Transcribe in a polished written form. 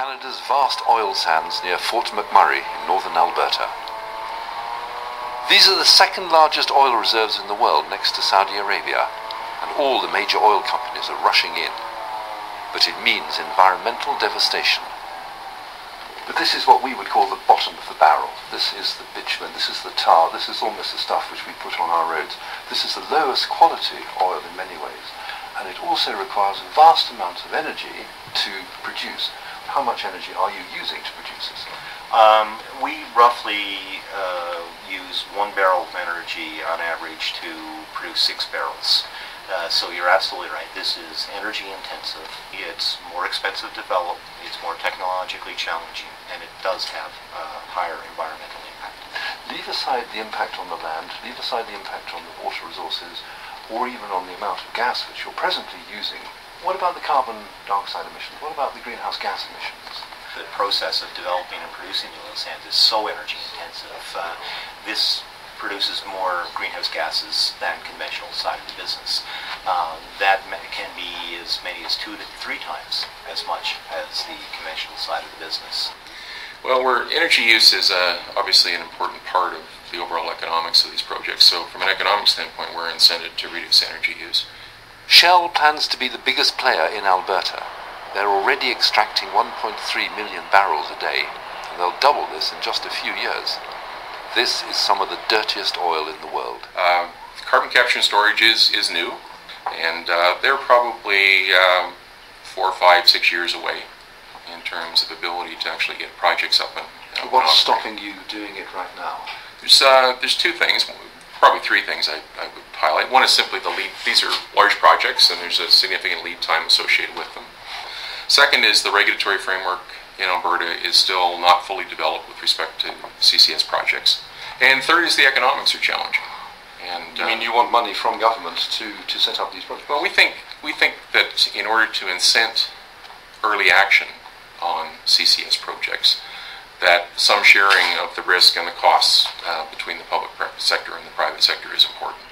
Canada's vast oil sands near Fort McMurray in northern Alberta. These are the second largest oil reserves in the world next to Saudi Arabia, and all the major oil companies are rushing in. But it means environmental devastation. But this is what we would call the bottom of the barrel. This is the bitumen, this is the tar, this is almost the stuff which we put on our roads. This is the lowest quality oil in many ways, and it also requires a vast amount of energy to produce. How much energy are you using to produce this? We roughly use 1 barrel of energy on average to produce 6 barrels. So you're absolutely right. This is energy intensive. It's more expensive to develop. It's more technologically challenging, and it does have a higher environmental impact. Leave aside the impact on the land, leave aside the impact on the water resources, or even on the amount of gas which you're presently using. What about the carbon dioxide emissions? What about the greenhouse gas emissions? The process of developing and producing the oil sands is so energy intensive. This produces more greenhouse gases than conventional side of the business. That can be as many as 2 to 3 times as much as the conventional side of the business. Well, energy use is obviously an important part of the overall economics of these projects. So from an economic standpoint, we're incented to reduce energy use. Shell plans to be the biggest player in Alberta. They're already extracting 1.3 million barrels a day, and they'll double this in just a few years. This is some of the dirtiest oil in the world. Carbon capture and storage is new, and they're probably 4, 5, 6 years away in terms of ability to actually get projects up and What's stopping you doing it right now? There's 2 things, probably 3 things I would highlight. One is simply the lead. These are large projects, and there's a significant lead time associated with them. Second is the regulatory framework in Alberta is still not fully developed with respect to CCS projects. And third is the economics are challenging. And you mean you want money from government to set up these projects? Well, we think that in order to incent early action on CCS projects, that some sharing of the risk and the costs between the public sector and the private sector is important.